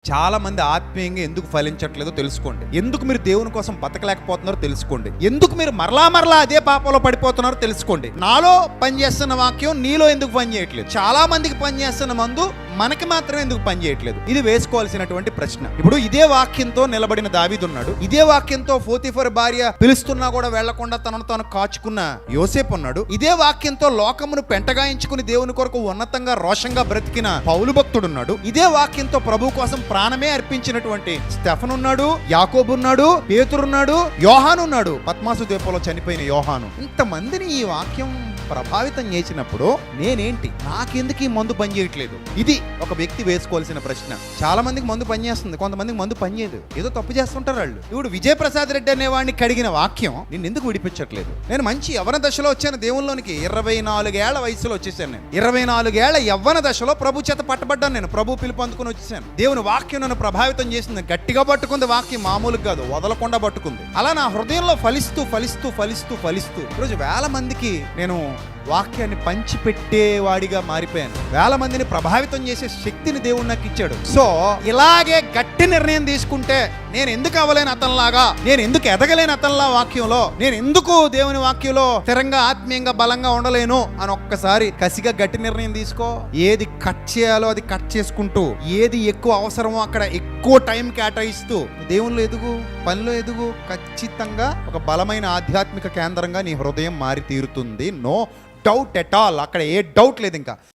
చాలా మంది ఆత్మీయంగా ఎందుకు ఫలించట్లేదో తెలుసుకోండి. ఎందుకు మీరు దేవుని కోసం బతకలేకపోతున్నారో తెలుసుకోండి. ఎందుకు మీరు మరలా అదే పాపంలో పడిపోతున్నారో తెలుసుకోండి. నాలో పనిచేస్తున్న వాక్యం నీలో ఎందుకు పనిచేయట్లేదు? చాలా మందికి పనిచేస్తున్న మందు మనకి మాత్రమే ఎందుకు పనిచేయట్లేదు? ఇది వేసుకోవాల్సినటువంటి ప్రశ్న. ఇప్పుడు ఇదే వాక్యంతో నిలబడిన దావీదు ఉన్నాడు. ఇదే వాక్యంతో పోతీఫరు భార్య పిలుస్తున్నా కూడా వెళ్లకుండా తనను తాను కాచుకున్న యోసేపు ఉన్నాడు. ఇదే వాక్యంతో లోకమును పెంటగాయించుకుని దేవుని కొరకు ఉన్నతంగా రోషంగా బ్రతికిన పౌలు భక్తుడున్నాడు. ఇదే వాక్యంతో ప్రభు కోసం ప్రాణమే అర్పించినటువంటి స్టెఫన్ ఉన్నాడు, యాకోబు ఉన్నాడు, పేతురు ఉన్నాడు, యోహాను ఉన్నాడు. పద్మాసు ద్వీపంలో చనిపోయిన యోహాను. ఇంతమందిని ఈ వాక్యం ప్రభావితం చేసినప్పుడు నేనేంటి, నాకెందుకు ఈ మందు పనిచేయట్లేదు? ఇది ఒక వ్యక్తి వేసుకోవాల్సిన ప్రశ్న. చాలా మందికి మందు పనిచేస్తుంది, కొంతమందికి మందు పనిచేయదు. ఏదో తప్పు చేస్తుంటారు వాళ్ళు. ఇప్పుడు విజయప్రసాద్ రెడ్డి అనేవాడిని కడిగిన వాక్యం నిన్ను ఎందుకు విడిపించట్లేదు? నేను మంచి యవ్వన దశలో వచ్చాను దేవుల్లోనికి. 24 ఏళ్ల వయసులో వచ్చేసాను నేను. 24 ఏళ్ల యవ్వన దశలో ప్రభు చేత పట్టబడ్డాను నేను. ప్రభు పిలుపు అందుకుని వచ్చేసాను. దేవుని వాక్యం నన్ను ప్రభావితం చేసింది. గట్టిగా పట్టుకుంది వాక్యం, మామూలుగా కాదు, వదలకుండా పట్టుకుంది. అలా నా హృదయంలో ఫలిస్తూ ఈరోజు వేల మందికి నేను వాక్యాన్ని పంచిపెట్టేవాడిగా మారిపోయాను. వేల మందిని ప్రభావితం చేసే శక్తిని దేవుడు నాకు ఇచ్చాడు. సో ఇలాగే గట్టి నిర్ణయం తీసుకుంటే నేను ఎందుకు అవ్వలేని అతనిలాగా, నేను ఎందుకు ఎదగలేని అతనిలా వాక్యంలో, నేను ఎందుకు దేవుని వాక్యంలో స్థిరంగా ఆత్మీయంగా బలంగా ఉండలేను అని ఒక్కసారి కసిగా గట్టి నిర్ణయం తీసుకో. ఏది కట్ చేయాలో అది కట్ చేసుకుంటూ, ఏది ఎక్కువ అవసరమో అక్కడ ఎక్కువ టైం కేటాయిస్తూ దేవునిలో ఎదుగు, పనిలో ఎదుగు. ఖచ్చితంగా ఒక బలమైన ఆధ్యాత్మిక కేంద్రంగా నీ హృదయం మారి తీరుతుంది. No doubt at all. అక్కడ ఏ డౌట్ లేదు ఇంకా.